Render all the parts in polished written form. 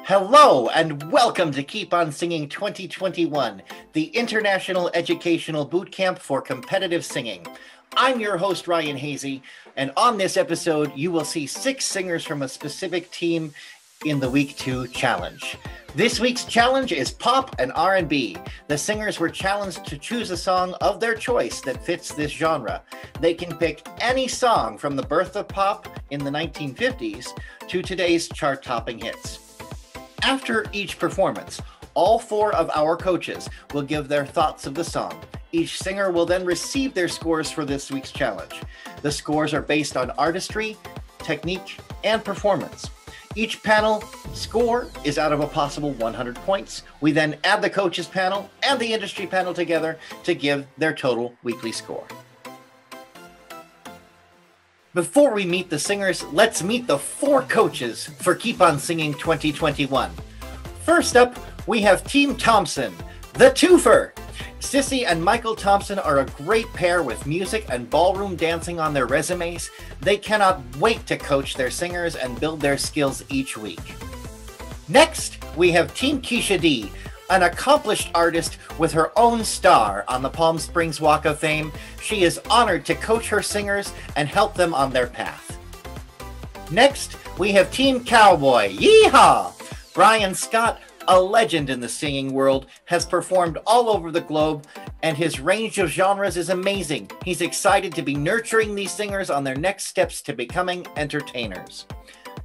Hello and welcome to Keep On Singing 2021, the International Educational Boot Camp for Competitive Singing. I'm your host, Ryan Hazy, and on this episode, you will see 6 singers from a specific team in the Week 2 challenge. This week's challenge is pop and R&B. The singers were challenged to choose a song of their choice that fits this genre. They can pick any song from the birth of pop in the 1950s to today's chart-topping hits. After each performance, all 4 of our coaches will give their thoughts of the song. Each singer will then receive their scores for this week's challenge. The scores are based on artistry, technique, and performance. Each panel score is out of a possible 100 points. We then add the coaches panel and the industry panel together to give their total weekly score. Before we meet the singers, let's meet the 4 coaches for Keep On Singing 2021. First up, we have Team Thompson, the Twofer. Sissy and Michael Thompson are a great pair with music and ballroom dancing on their resumes. They cannot wait to coach their singers and build their skills each week. Next, we have Team Keisha D, an accomplished artist with her own star on the Palm Springs Walk of Fame. She is honored to coach her singers and help them on their path. Next, we have Team Cowboy. Yeehaw! Brian Scott, a legend in the singing world, has performed all over the globe, and his range of genres is amazing. He's excited to be nurturing these singers on their next steps to becoming entertainers.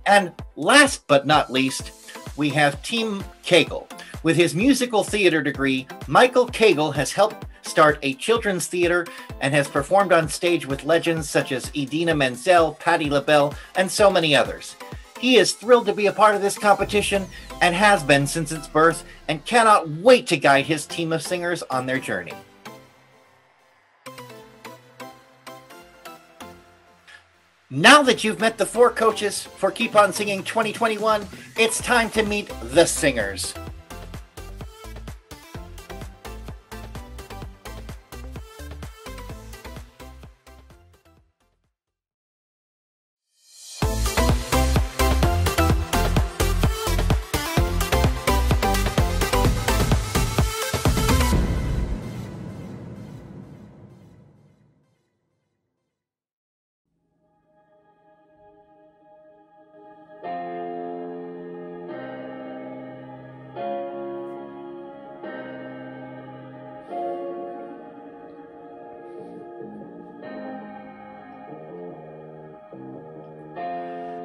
And last but not least, we have Team Cagle. With his musical theater degree, Michael Cagle has helped start a children's theater and has performed on stage with legends such as Idina Menzel, Patti LaBelle, and so many others. He is thrilled to be a part of this competition and has been since its birth and cannot wait to guide his team of singers on their journey. Now that you've met the 4 coaches for Keep On Singing 2021, it's time to meet the singers.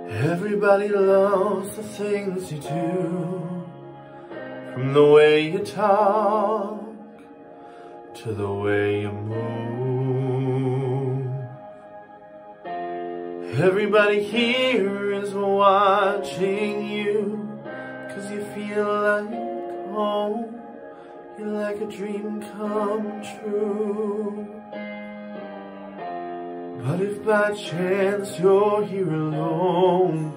Everybody loves the things you do, from the way you talk to the way you move. Everybody here is watching you, 'cause you feel like home. You're like a dream come true. But if by chance you're here alone,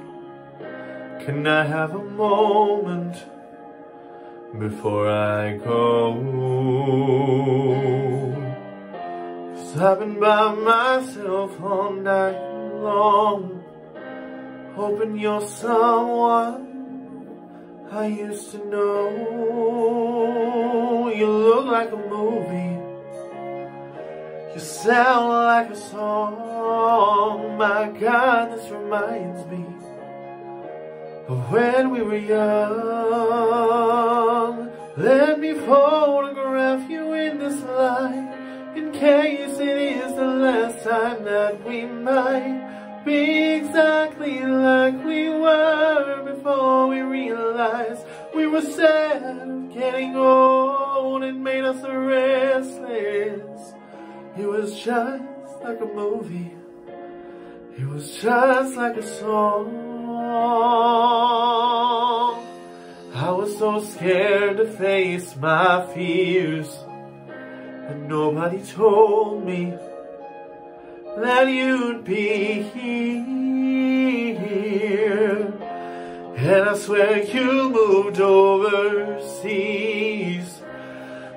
can I have a moment before I go? 'Cause I've been by myself all night long, hoping you're someone I used to know. You look like a movie, you sound like a song. My God, this reminds me of when we were young. Let me photograph you in this light, in case it is the last time that we might be exactly like we were before we realized we were sad of getting old. It made us restless. It was just like a movie. It was just like a song. I was so scared to face my fears, and nobody told me that you'd be here. And I swear you moved overseas.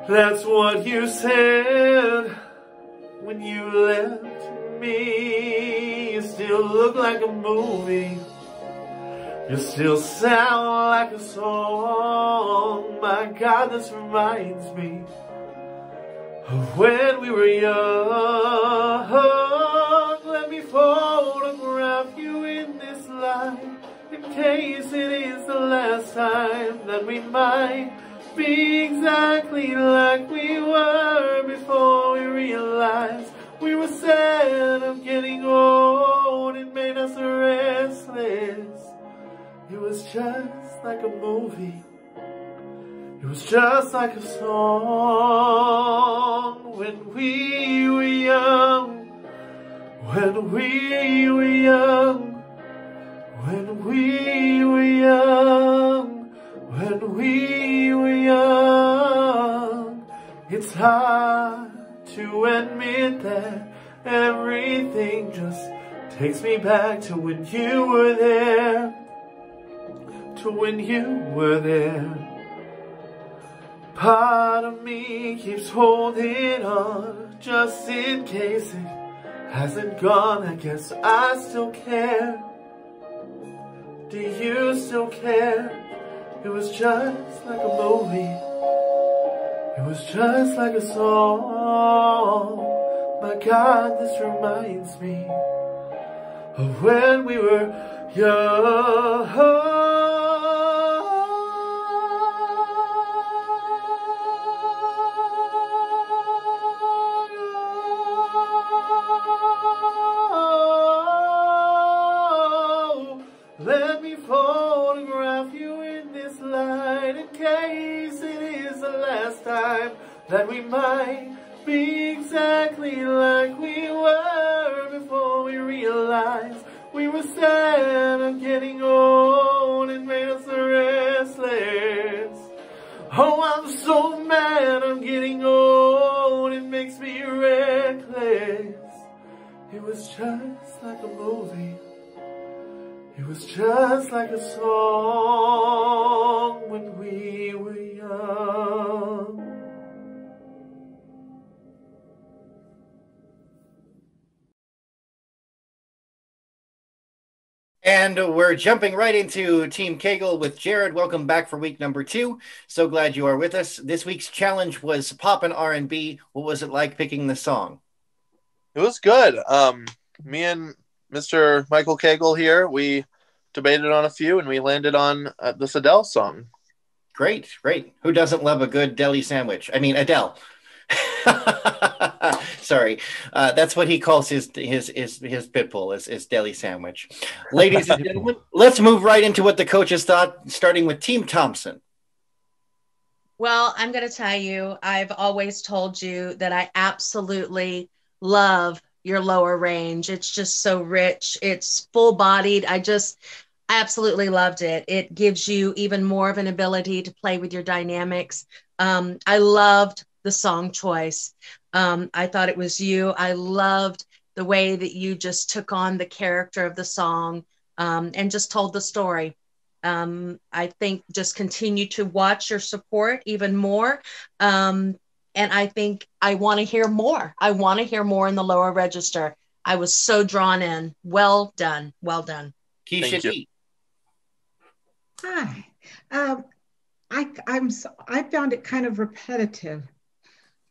That's what you said when you left me. You still look like a movie. You still sound like a song. My God, this reminds me of when we were young. Let me photograph you in this light, in case it is the last time that we might be exactly like we were before we realized we were sad of getting old. It made us restless. It was just like a movie. It was just like a song when we were young. When we were young. When we were young. When we were young. It's hard to admit that everything just takes me back to when you were there. To when you were there. Part of me keeps holding on, just in case it hasn't gone. I guess I still care. Do you still care? It was just like a movie. It was just like a song. My God, this reminds me of when we were young. Let me photograph you in this light, in case it is the last time that we might be exactly like we were before we realized we were sad of getting old. It made us restless. Oh, I'm so mad I'm getting old. It makes me reckless. It was just like a movie. It was just like a song when we were young. And we're jumping right into Team Cagle with Jared. Welcome back for week number 2. So glad you are with us. This week's challenge was pop and R&B. What was it like picking the song? It was good. Me and Mr. Michael Cagle here, we debated on a few, and we landed on this Adele song. Great. Who doesn't love a good deli sandwich? I mean, Adele. Sorry, that's what he calls his pit bull is deli sandwich. Ladies and gentlemen, let's move right into what the coaches thought, starting with Team Thompson. Well, I'm going to tell you, I've always told you that I absolutely love your lower range. It's just so rich. It's full-bodied. I absolutely loved it. It gives you even more of an ability to play with your dynamics. I loved the song choice. I thought it was you. I loved the way that you just took on the character of the song and just told the story. I think just continue to watch your support even more. And I think I want to hear more. I want to hear more in the lower register. I was so drawn in. Well done. Well done. Keisha D. Hi. I found it kind of repetitive.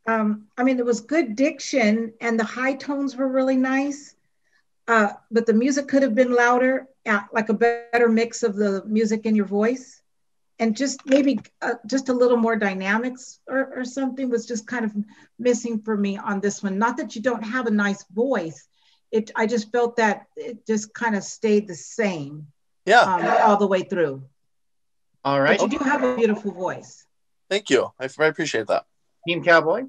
I mean, there was good diction and the high tones were really nice, but the music could have been louder, like a better mix of the music in your voice. And just maybe just a little more dynamics or something was just kind of missing for me on this one. Not that you don't have a nice voice. I just felt that it just kind of stayed the same all the way through. All right. But you do have a beautiful voice. Thank you. I appreciate that. Team Cowboy.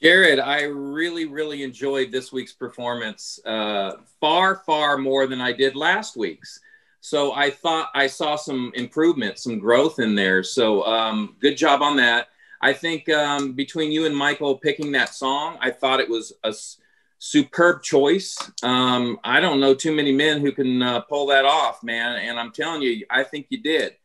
Jared, I really enjoyed this week's performance far more than I did last week's. So I thought I saw some improvement, some growth in there. So good job on that. I think between you and Michael picking that song, I thought it was a superb choice. I don't know too many men who can pull that off, man. And I'm telling you, I think you did.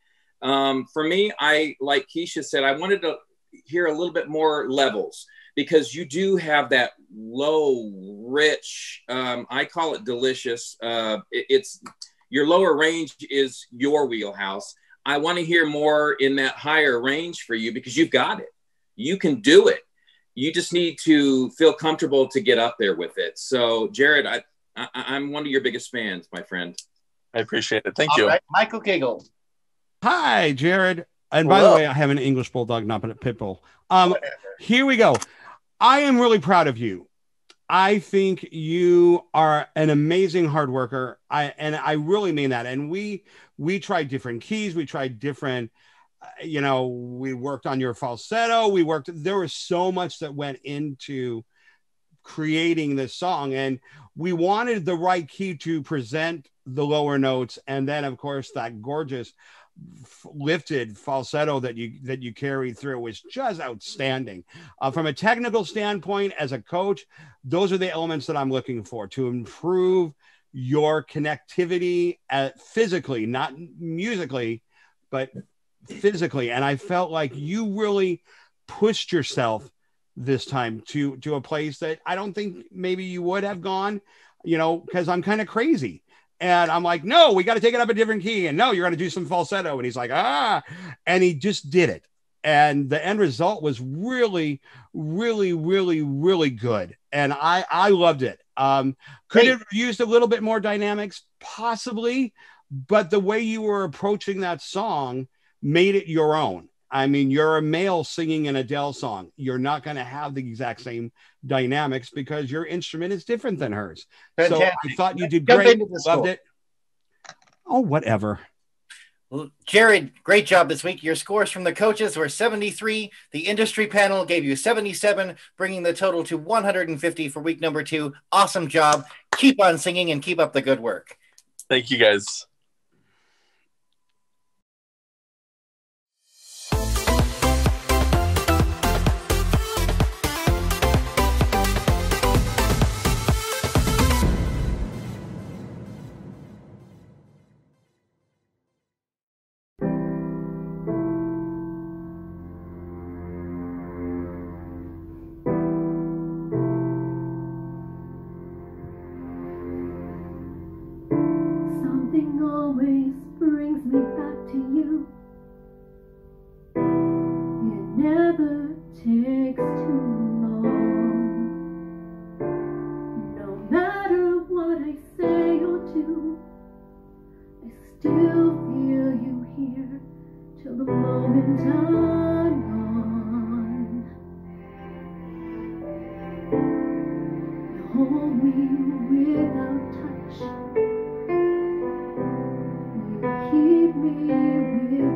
For me, like Keisha said, I wanted to hear a little bit more levels because you do have that low, rich, I call it delicious. It's your lower range is your wheelhouse. I want to hear more in that higher range for you because you've got it. You can do it. You just need to feel comfortable to get up there with it. So, Jared, I'm one of your biggest fans, my friend. I appreciate it. Thank you. All right, Michael Cagle. Hi, Jared. And by the way, I have an English bulldog, not a pit bull. Here we go. I am really proud of you. I think you are an amazing hard worker. I really mean that. And we tried different keys. We tried different, we worked on your falsetto. There was so much that went into creating this song, and we wanted the right key to present the lower notes. And then of course that gorgeous lifted falsetto that you carried through was just outstanding. From a technical standpoint, as a coach, those are the elements that I'm looking for to improve your connectivity physically, not musically, but physically. And I felt like you really pushed yourself this time to a place that I don't think maybe you would have gone, because I'm kind of crazy. And I'm like, no, we got to take it up a different key. And no, you're going to do some falsetto. And he's like, and he just did it. And the end result was really, really, really, really good. And I loved it. Could it have used a little bit more dynamics? Possibly. But the way you were approaching that song made it your own. I mean, you're a male singing an Adele song. You're not going to have the exact same dynamics because your instrument is different than hers. Fantastic. So I thought you did great. Loved it. Oh, whatever. Well, Jared, great job this week. Your scores from the coaches were 73. The industry panel gave you 77, bringing the total to 150 for week number 2. Awesome job. Keep on singing and keep up the good work. Thank you, guys. Always brings me back to you. It never takes too long. No matter what I say or do, I still feel you here till the moment I'm gone. You hold me without touch. Keep me with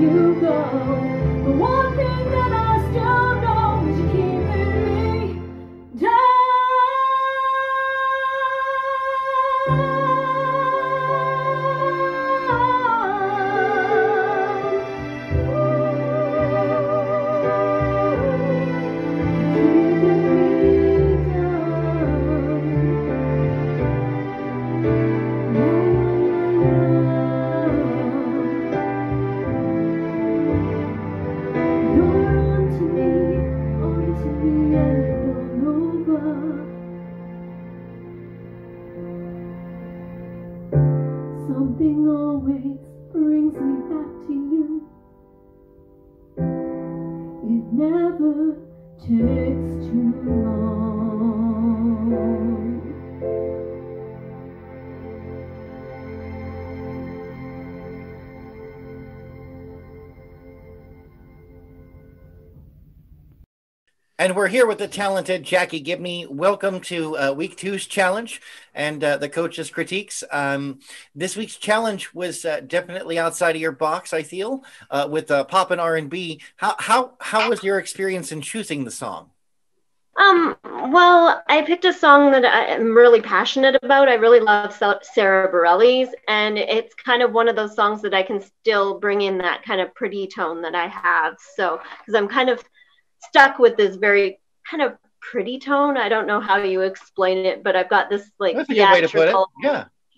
you go. The one thing that I still know is you're keeping me down. Something always brings me back to you. It never takes too long. And we're here with the talented Jackie Gibney. Welcome to week 2's challenge and the coach's critiques. This week's challenge was definitely outside of your box, I feel, with pop and R&B. How was your experience in choosing the song? Well, I picked a song that I'm really passionate about. I really love Sarah Bareilles, and it's kind of one of those songs that I can still bring in that kind of pretty tone that I have. So, because I'm kind of stuck with this very kind of pretty tone. I don't know how you explain it, but I've got this like theatrical,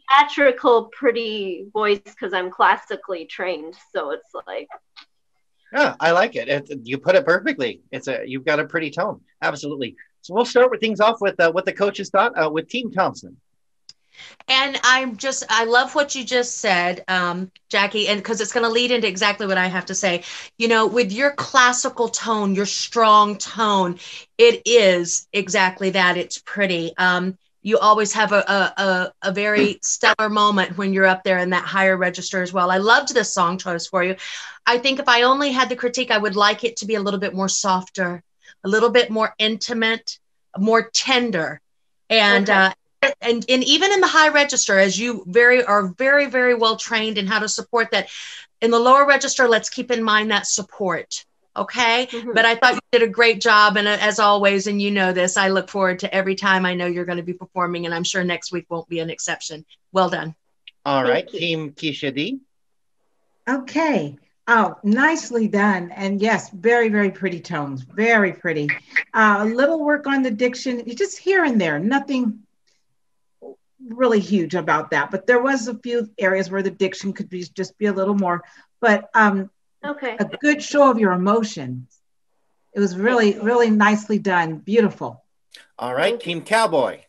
theatrical, pretty voice because I'm classically trained. So it's like, yeah, I like it. You put it perfectly. You've got a pretty tone. Absolutely. So we'll start with things off with what the coaches thought with Team Thompson. And I love what you just said, Jackie, and because it's going to lead into exactly what I have to say. You know, with your classical tone, your strong tone, it is exactly that. It's pretty. You always have a very stellar moment when you're up there in that higher register as well. I loved this song choice for you. I think if I only had the critique, I would like it to be a little bit more softer, a little bit more intimate, more tender. And okay. And even in the high register, as you are very, very well trained in how to support that. In the lower register, let's keep in mind that support. Okay. Mm-hmm. But I thought you did a great job. And as always, and you know this, I look forward to every time I know you're going to be performing, and I'm sure next week won't be an exception. Well done. All right. Team Keisha D. Okay. Oh, nicely done. And yes, very, very pretty tones. Very pretty. A little work on the diction, just here and there, nothing really huge about that, but there was a few areas where the diction could just be a little more, but okay, a good show of your emotions. It was really, really nicely done. Beautiful. All right, Team Cowboy.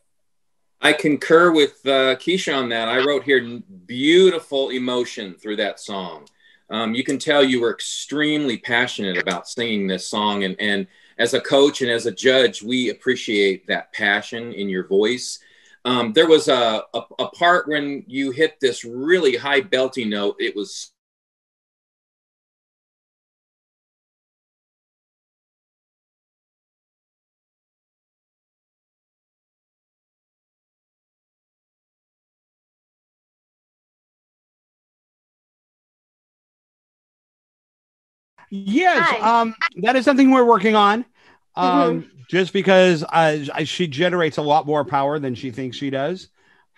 I concur with Keisha on that. I wrote here beautiful emotion through that song. You can tell you were extremely passionate about singing this song, and as a coach and as a judge, we appreciate that passion in your voice. There was a part when you hit this really high belting note. It was yes, that is something we're working on. Just because she generates a lot more power than she thinks she does.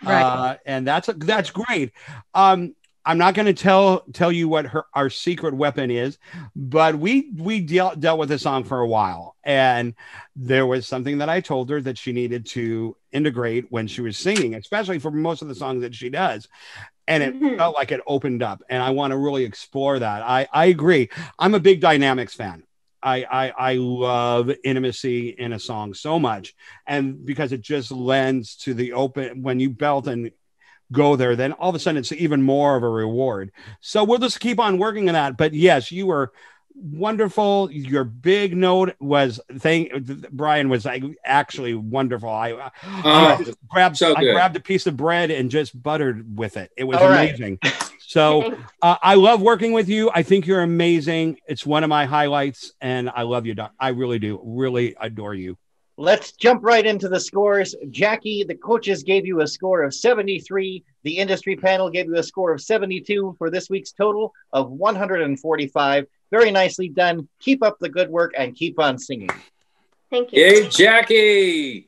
Right. And that's great. I'm not going to tell you what our secret weapon is, but we dealt with this song for a while, and there was something that I told her that she needed to integrate when she was singing, especially for most of the songs that she does. And it felt like it opened up, and I want to really explore that. I agree. I'm a big dynamics fan. I love intimacy in a song so much, and because it just lends to the open, when you belt and go there, then all of a sudden it's even more of a reward. So we'll just keep on working on that. But yes, you were wonderful. Your big note was Brian was actually wonderful. I grabbed a piece of bread and just buttered with it. It was amazing. So I love working with you. I think you're amazing. It's one of my highlights, and I love you, Doc. I really do. Really adore you. Let's jump right into the scores. Jackie, the coaches gave you a score of 73. The industry panel gave you a score of 72 for this week's total of 145. Very nicely done. Keep up the good work and keep on singing. Thank you. Yay, Jackie!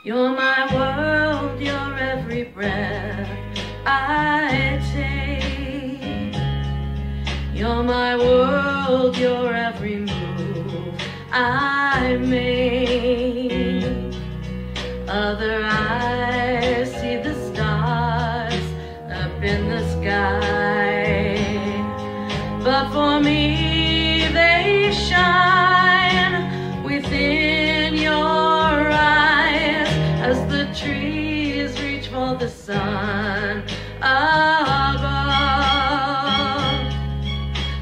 You're my world, you're every breath I take. You're my world, you're every move I make. Other eyes see the stars up in the sky, but for me they shine within your eyes as the trees reach for the sun above.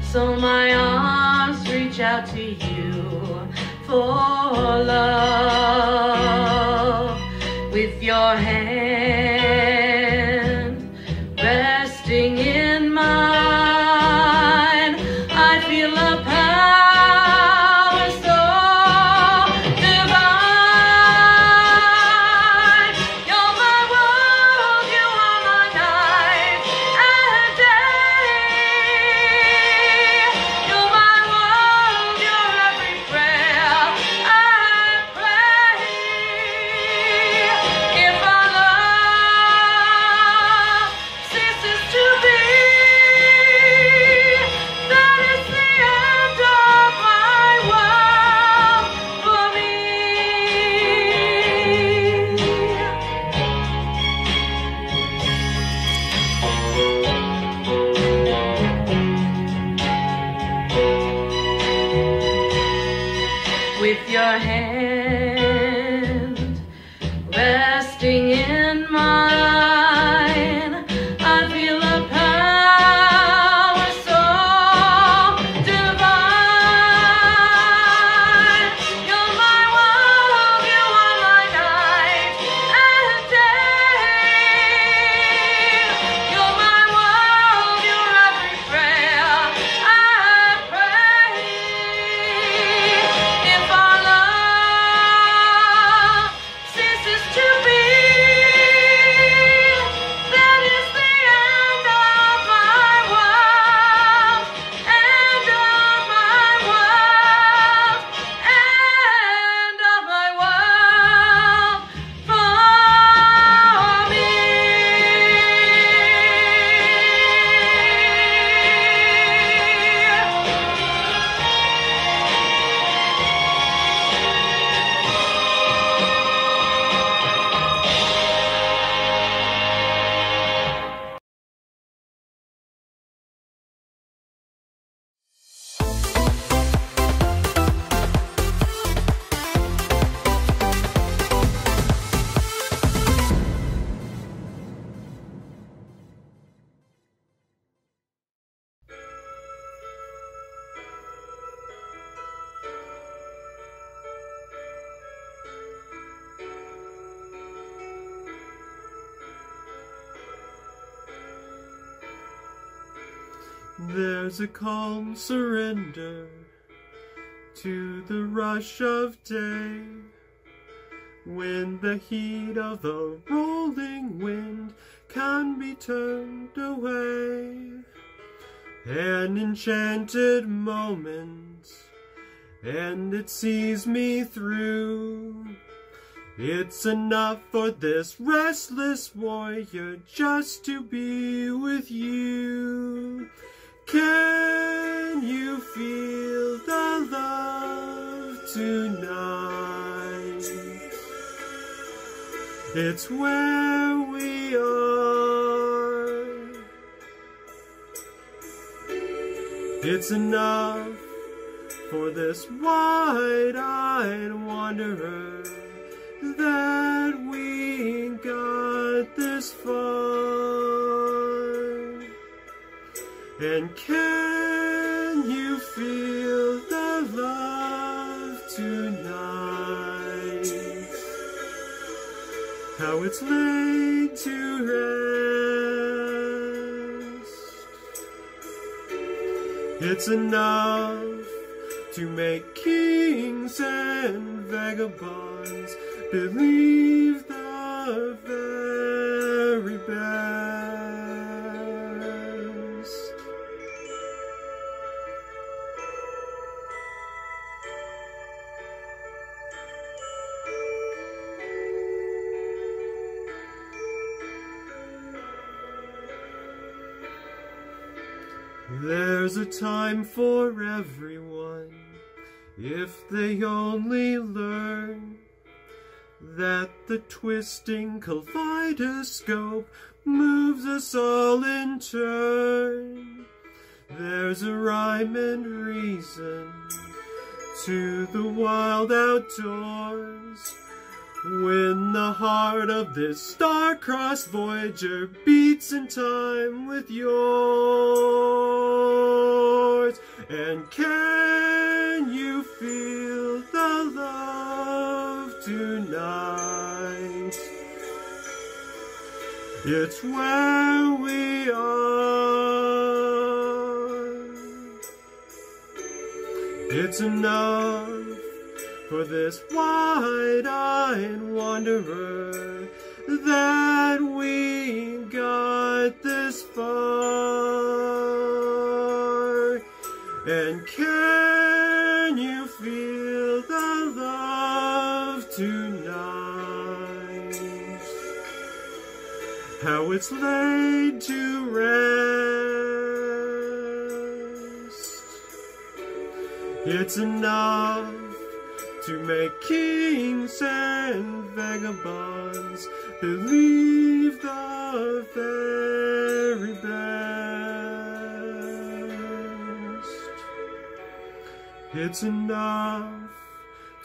So my arms reach out to you for love. With your hand resting in mine, I feel a power so divine. You're my world, you are my night and day. You're my world, you're every prayer I pray. If our love ceases to be, that is the end of my world for me. With your hand resting in mine, I feel a power so divine. You're my world, you are my night and day. You're my world, you're every prayer I pray. If our love ceases to be, that is the end of my world, end of my world, end of my world for me. There's a calm surrender to the rush of day, when the heat of the rolling wind can be turned away. An enchanted moment, and it sees me through. It's enough for this restless warrior just to be with you. Can you feel the love tonight? It's where we are. It's enough for this wide-eyed wanderer that we got this far. And can you feel the love tonight? How it's laid to rest. It's enough to make kings and vagabonds believe the very best. There's a time for everyone, if they only learn that the twisting kaleidoscope moves us all in turn. There's a rhyme and reason to the wild outdoors, when the heart of this star-crossed voyager beats in time with yours. And can you feel the love tonight? It's where we are. It's enough for this wide-eyed wanderer that we got this far. And can you feel the love tonight? How it's laid to rest. It's enough to make kings and vagabonds believe the very best. It's enough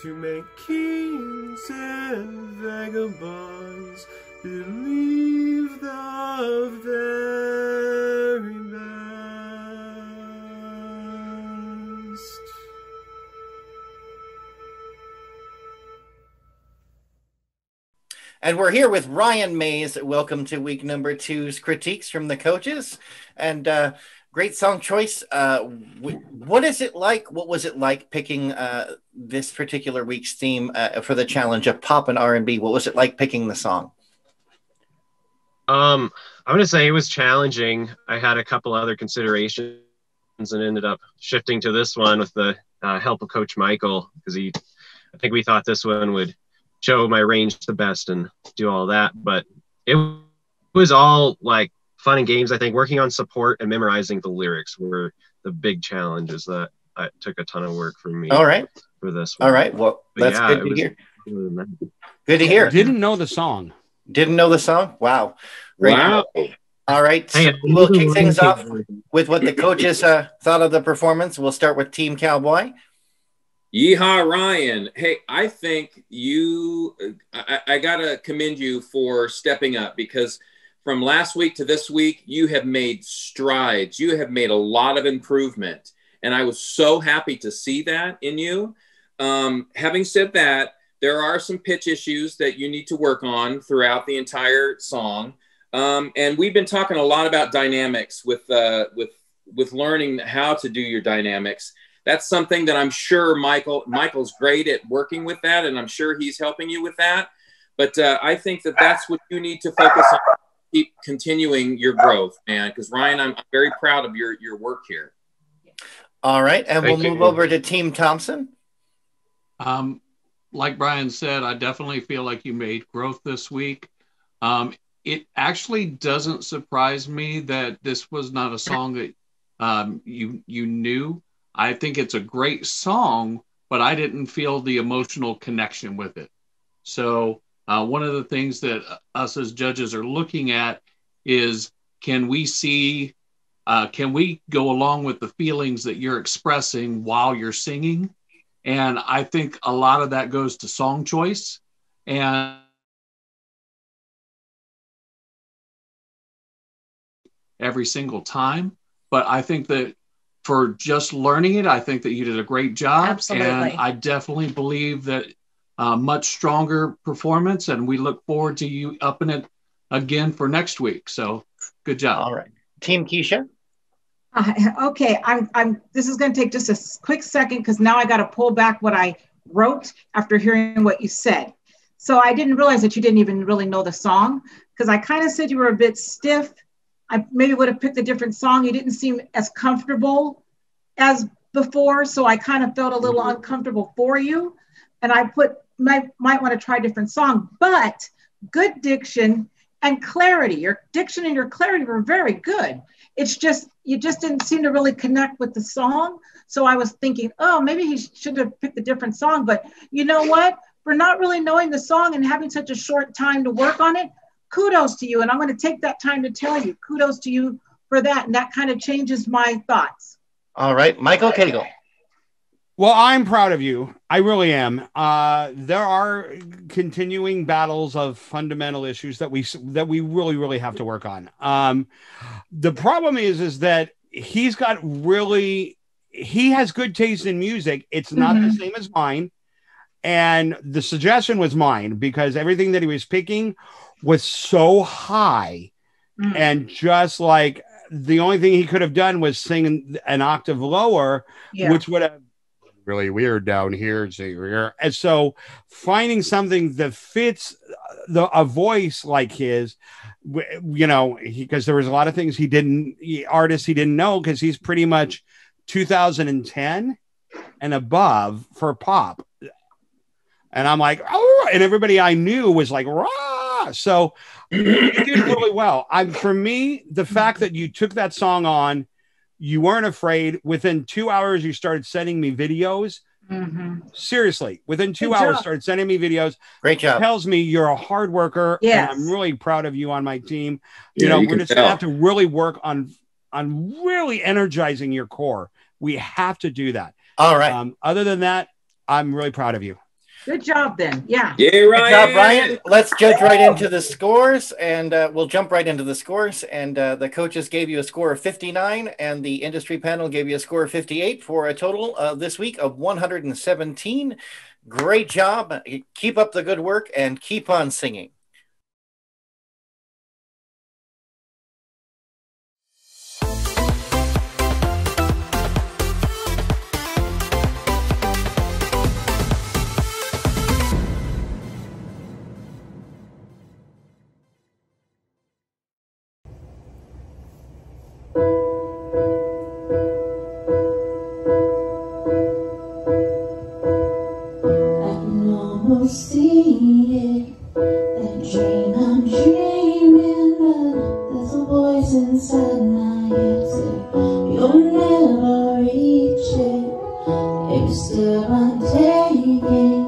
to make kings and vagabonds believe the very best. And we're here with Ryan Mays. Welcome to week number 2's critiques from the coaches. And great song choice. What is it like? What was it like picking this particular week's theme for the challenge of pop and R&B? What was it like picking the song? I'm going to say it was challenging. I had a couple other considerations and ended up shifting to this one with the help of Coach Michael, because I think we thought this one would show my range the best and do all that. But it was all like fun and games. I think working on support and memorizing the lyrics were the big challenges that took a ton of work from me. All right. For this one. All right. Well, that's good to hear. Good to hear. Didn't know the song. Didn't know the song? Wow. Great. Wow. All right. So we'll kick things off with what the coaches thought of the performance. We'll start with Team Cowboy. Yeehaw, Ryan. Hey, I think I got to commend you for stepping up, because from last week to this week, you have made strides. You have made a lot of improvement. And I was so happy to see that in you. Having said that, there are some pitch issues that you need to work on throughout the entire song. And we've been talking a lot about dynamics with learning how to do your dynamics. that's something that I'm sure Michael's great at working with that, and I'm sure he's helping you with that. But I think that that's what you need to focus on. Keep continuing your growth, man. Because Ryan, I'm very proud of your work here. All right, and Thank we'll you. move over to Team Thompson. Like Brian said, I definitely feel like you made growth this week. It actually doesn't surprise me that this was not a song that you knew. I think it's a great song, but I didn't feel the emotional connection with it. So one of the things that us as judges are looking at is, can we go along with the feelings that you're expressing while you're singing? And I think a lot of that goes to song choice. And every single time. But I think that for just learning it, I think that you did a great job. Absolutely. And I definitely believe that much stronger performance, and we look forward to you upping it again for next week. So good job. All right. Team Keisha. Okay, this is going to take just a quick second because now I got to pull back what I wrote after hearing what you said. So I didn't realize that you didn't even really know the song, because I kind of said you were a bit stiff. I maybe would have picked a different song. You didn't seem as comfortable as before, so I kind of felt a little uncomfortable for you. And I might want to try a different song, but good diction and clarity. Your diction and your clarity were very good. It's just, you just didn't seem to really connect with the song. So I was thinking, oh, maybe he should have picked a different song. But you know what? For not really knowing the song and having such a short time to work on it, kudos to you. And I'm going to take that time to tell you, kudos to you for that. And that kind of changes my thoughts. All right, Michael Cagle. Well, I'm proud of you. I really am. There are continuing battles of fundamental issues that we really, really have to work on. The problem is that he has good taste in music. It's not the same as mine. And the suggestion was mine because everything that he was picking was so high. And just like the only thing he could have done was sing an octave lower, which would have really weird down here. And so finding something that fits a voice like his, you know, because there was a lot of things artists he didn't know, because he's pretty much 2010 and above for pop. And I'm like, oh, and everybody I knew was like, rah. So you did really well. For me, the fact that you took that song on, you weren't afraid. Within 2 hours, you started sending me videos. Seriously, within 2 hours, started sending me videos. Great job. Tells me you're a hard worker. Yes. And I'm really proud of you on my team. Yeah, you know, you we're can just going to tell. have to really work on really energizing your core. We have to do that. All right. Other than that, I'm really proud of you. Good job then. Yeah. Yeah, Good Ryan. job, Ryan. Let's judge right into the scores, and we'll jump right into the scores. And the coaches gave you a score of 59, and the industry panel gave you a score of 58 for a total this week of 117. Great job. Keep up the good work and keep on singing. See it, that dream I'm dreaming, but there's a voice inside my head say you'll never reach it. Every step I'm taking,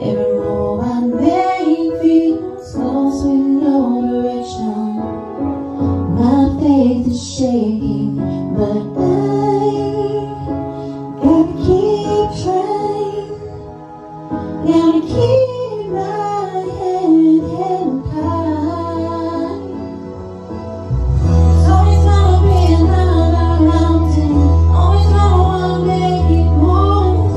every move I make feels lost with no direction. My faith is shaking, but I gotta keep trying. Gotta keep my head held high. There's always gonna be another mountain, always gonna wanna make it move.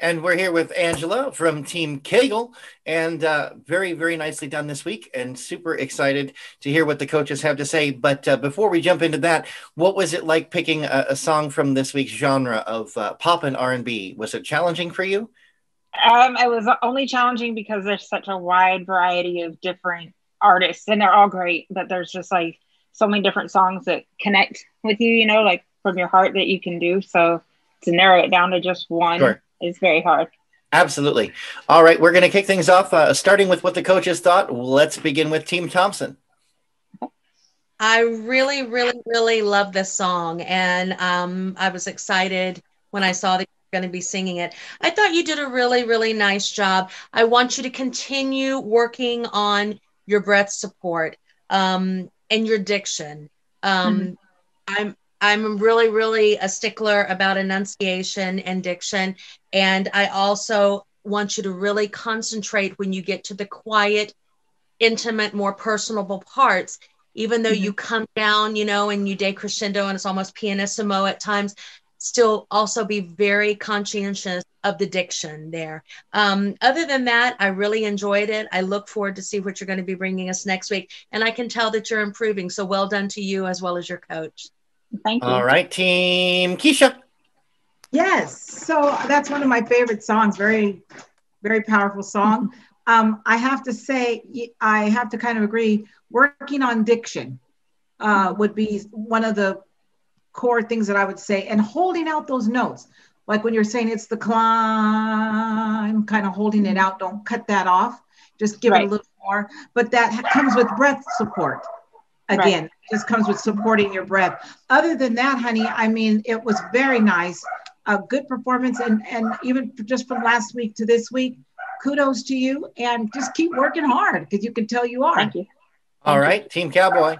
And we're here with Angela from Team Cagle, and very, very nicely done this week, and super excited to hear what the coaches have to say. But before we jump into that, what was it like picking a song from this week's genre of pop and R&B? Was it challenging for you? It was only challenging because there's such a wide variety of different artists, and they're all great, but there's just like so many different songs that connect with you, you know, like from your heart that you can do. So to narrow it down to just one. Sure. It's very hard. Absolutely. All right, we're going to kick things off, starting with what the coaches thought. Let's begin with Team Thompson. I really, really, really love this song, and I was excited when I saw that you were going to be singing it. I thought you did a really, really nice job. I want you to continue working on your breath support and your diction. I'm really, really a stickler about enunciation and diction. And I also want you to really concentrate when you get to the quiet, intimate, more personable parts, even though you come down, you know, and you decrescendo and it's almost pianissimo at times, still also be very conscientious of the diction there. Other than that, I really enjoyed it. I look forward to see what you're going to be bringing us next week. And I can tell that you're improving. So well done to you as well as your coach. Thank you. All right, Team Keisha. Yes, so that's one of my favorite songs. Very, very powerful song. I have to say, I have to kind of agree, working on diction would be one of the core things that I would say, and holding out those notes. Like when you're saying it's the climb, kind of holding it out, don't cut that off, just give it a little more. But that comes with breath support. Again, just comes with supporting your breath. Other than that, honey, I mean, it was very nice. A good performance. And even just from last week to this week, kudos to you. And just keep working hard because you can tell you are. Thank you. All right, Team Cowboy.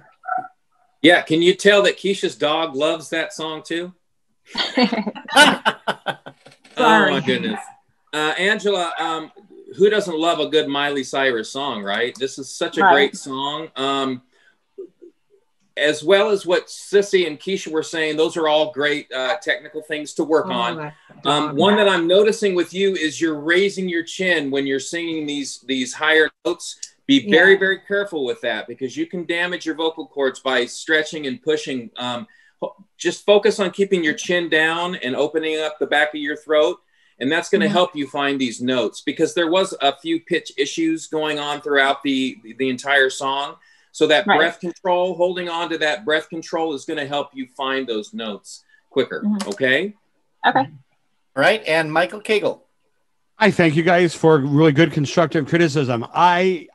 Yeah, can you tell that Keisha's dog loves that song too? Oh, my goodness. Angela, who doesn't love a good Miley Cyrus song, right? This is such a great song. As well as what Sissy and Keisha were saying, those are all great technical things to work on. One that I'm noticing with you is you're raising your chin when you're singing these higher notes. Be very, very careful with that because you can damage your vocal cords by stretching and pushing. Just focus on keeping your chin down and opening up the back of your throat. And that's going to help you find these notes, because there was a few pitch issues going on throughout the entire song. So that breath control, holding on to that breath control, is going to help you find those notes quicker. Okay? Okay. All right. And Michael Cagle. I thank you guys for really good constructive criticism. I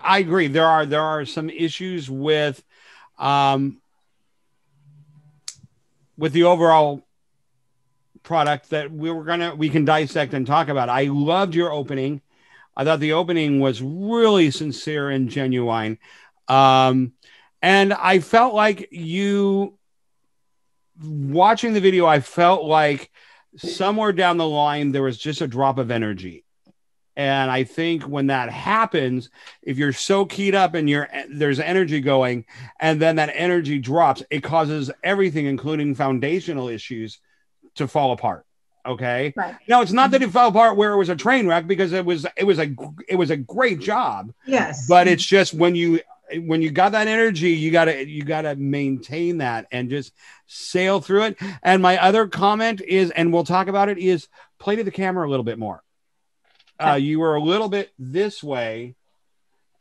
agree. There are some issues with the overall product that we can dissect and talk about. I loved your opening. I thought the opening was really sincere and genuine. And I felt like watching the video, I felt like somewhere down the line, there was just a drop of energy. And I think when that happens, if you're so keyed up and there's energy going, and then that energy drops, it causes everything, including foundational issues, to fall apart. Okay. Right. Now, it's not that it fell apart where it was a train wreck, because it was a great job. Yes. But it's just when you got that energy, you gotta maintain that and just sail through it. And my other comment is, and we'll talk about it, is play to the camera a little bit more. You were a little bit this way,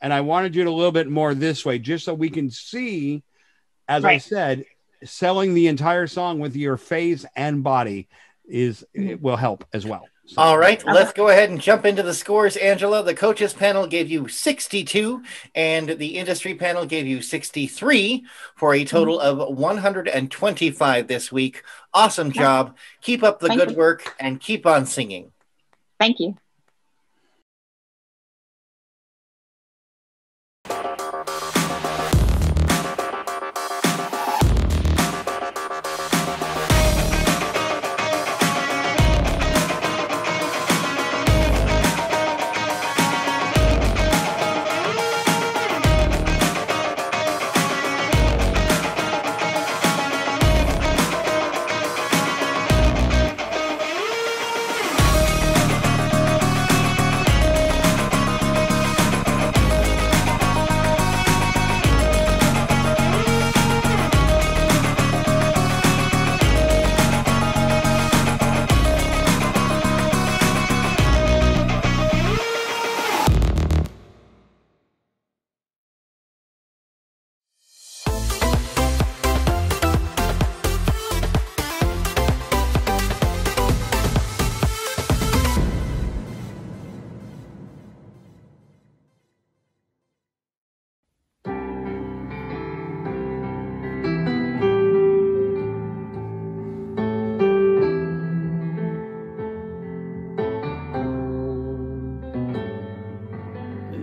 and I wanted you to a little bit more this way, just so we can see, as I said, selling the entire song with your face and body it will help as well. So. All right, let's go ahead and jump into the scores. Angela, the coaches panel gave you 62, and the industry panel gave you 63, for a total of 125 this week. Awesome job. Keep up the good work and keep on singing. Thank you.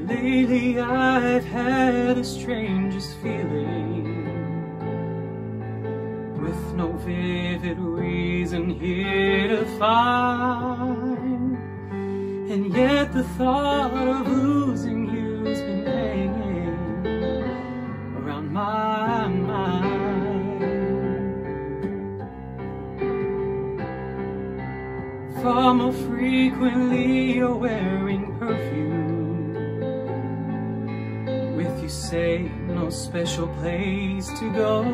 Lately I've had the strangest feeling, with no vivid reason here to find, and yet the thought of losing you's been hanging around my mind. Far more frequently you're wearing perfume, with, you say, no special place to go.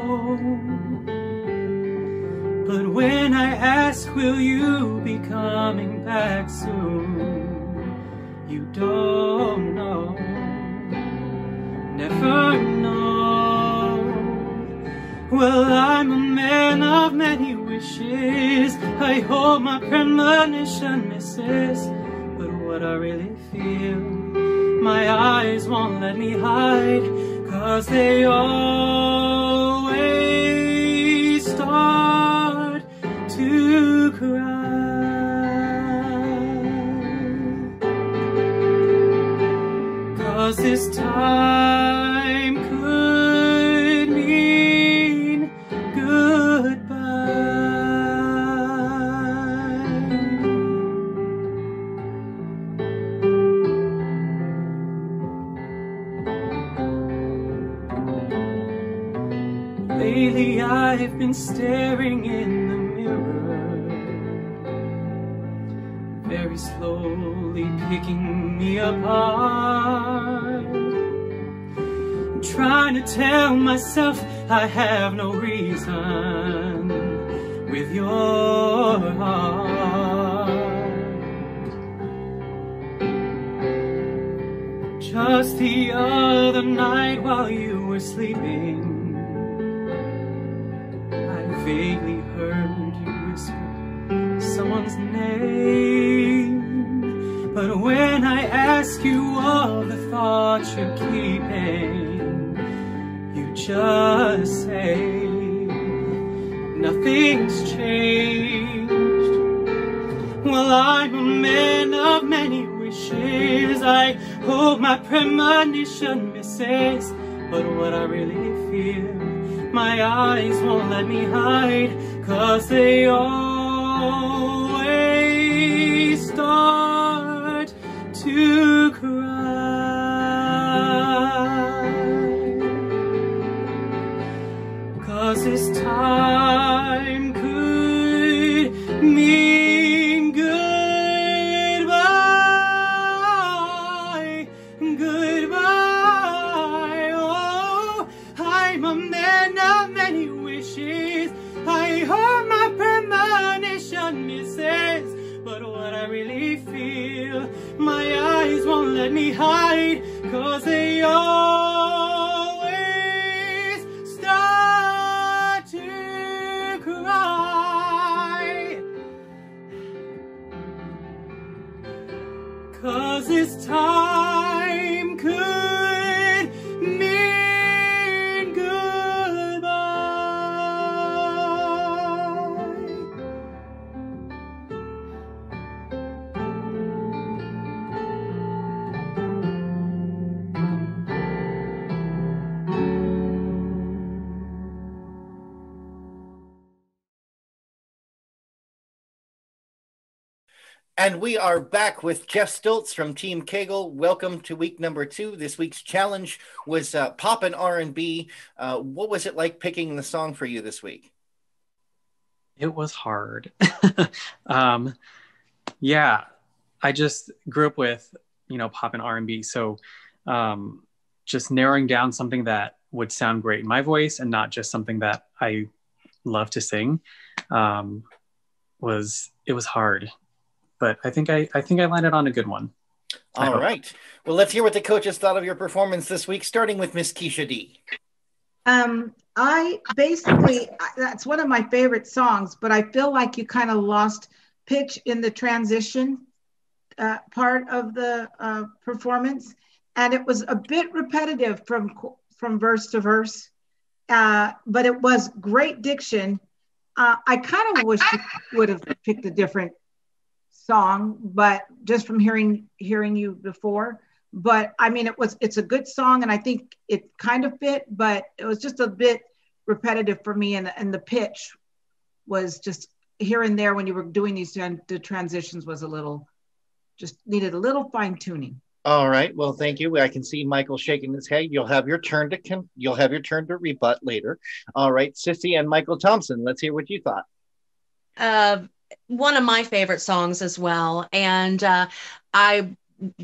But when I ask, will you be coming back soon, you don't know, never know. Well, I'm a man of many wishes, I hope my premonition misses, but what I really feel, my eyes won't let me hide, 'cause they always start to cry. 'Cause this time could mean goodbye. Lately I've been staring in the mirror, very slowly picking me apart, trying to tell myself I have no reason with your heart. Just the other night while you were sleeping, I vaguely heard you whisper someone's name. But when I ask you of the thoughts you're keeping, you just say nothing's changed. Well, I'm a man of many wishes. I hope my premonition misses. But what I really feel, my eyes won't let me hide, 'cause they always start to cry. 'Cause this time could mean goodbye, goodbye. Oh, I'm a man of many wishes. I hope my premonition misses. But what I really feel, my eyes won't let me hide, 'cause they always start to cry. 'Cause this time could mean goodbye. And we are back with Jeff Stoltz from Team Cagle. Welcome to week number 2. This week's challenge was pop and R&B. What was it like picking the song for you this week? It was hard. Yeah, I just grew up with, pop and R&B. So just narrowing down something that would sound great in my voice and not just something that I love to sing was hard. But I think I landed on a good one. All right. Well, let's hear what the coaches thought of your performance this week, starting with Miss Keisha D. That's one of my favorite songs, but I feel like you kind of lost pitch in the transition part of the performance. And it was a bit repetitive from verse to verse, but it was great diction. I kind of wish you would have picked a different song, but just from hearing you before. But I mean, it's a good song, and I think it kind of fit, but it was just a bit repetitive for me, and the pitch was just here and there when you were doing the transitions was just needed a little fine tuning. All right. Well, thank you. I can see Michael shaking his head. You'll have your turn to rebut later. All right, Sissy and Michael Thompson. Let's hear what you thought. One of my favorite songs as well, and I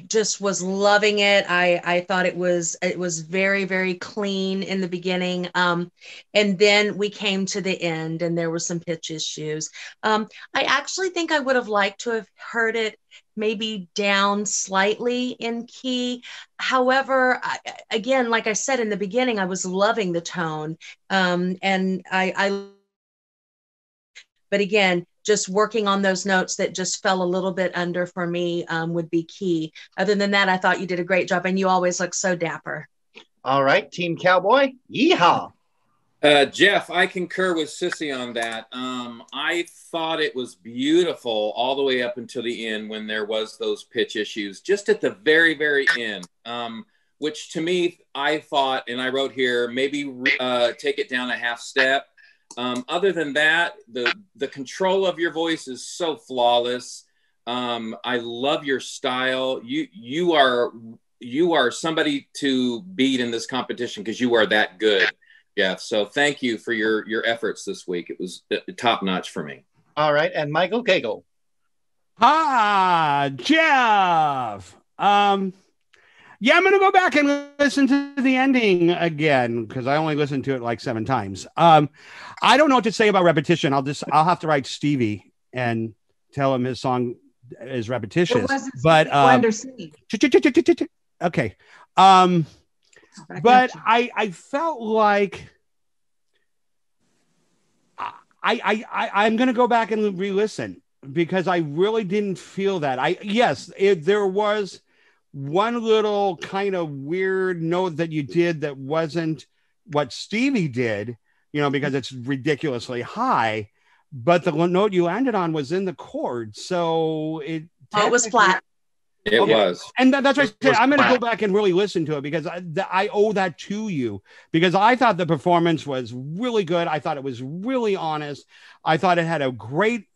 just was loving it. I thought it was very, very clean in the beginning, and then we came to the end, and there were some pitch issues. I actually think I would have liked to have heard it maybe down slightly in key. However, again, like I said in the beginning, I was loving the tone, and but again, just working on those notes that just fell a little bit under for me would be key. Other than that, I thought you did a great job, and you always look so dapper. All right, Team Cowboy, yeehaw. Jeff, I concur with Sissy on that. I thought it was beautiful all the way up until the end when there was those pitch issues, just at the very, very end, which to me, I thought, and I wrote here, maybe take it down a half step. Other than that, the control of your voice is so flawless. I love your style. You are somebody to beat in this competition because you are that good, Jeff. So thank you for your efforts this week. It was top notch for me. All right, and Michael Cagle. Jeff. Yeah, I'm going to go back and listen to the ending again because I only listened to it like 7 times. I don't know what to say about repetition. I'll have to write Stevie and tell him his song is repetitious. But Okay. But I felt like I'm going to go back and re-listen because I really didn't feel that. There was one little kind of weird note that you did that wasn't what Stevie did, because it's ridiculously high, but the note you landed on was in the chord. So it was flat. It was. And that's why I said I'm going to go back and really listen to it because I owe that to you, because I thought the performance was really good. I thought it was really honest. I thought it had a great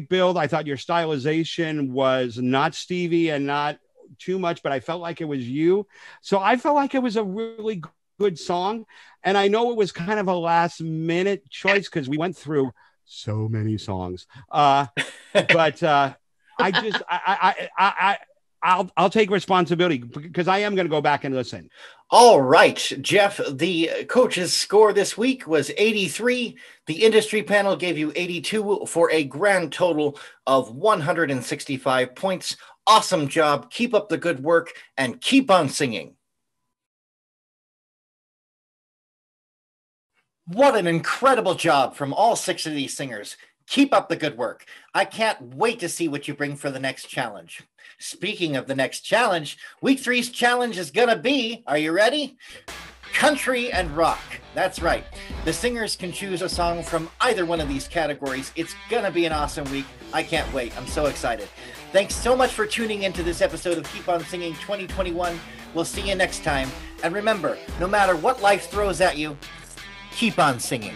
build. I thought your stylization was not Stevie and not too much, but I felt like it was you. So I felt like it was a really good song. And I know it was kind of a last minute choice because we went through so many songs. But I'll take responsibility because I am going to go back and listen. All right, Jeff, the coach's score this week was 83. The industry panel gave you 82 for a grand total of 165 points. Awesome job. Keep up the good work and keep on singing. What an incredible job from all 6 of these singers. Keep up the good work. I can't wait to see what you bring for the next challenge. Speaking of the next challenge, week 3's challenge is going to be, are you ready? Country and rock. That's right. The singers can choose a song from either one of these categories. It's going to be an awesome week. I can't wait. I'm so excited. Thanks so much for tuning into this episode of Keep On Singing 2021. We'll see you next time. And remember, no matter what life throws at you, keep on singing.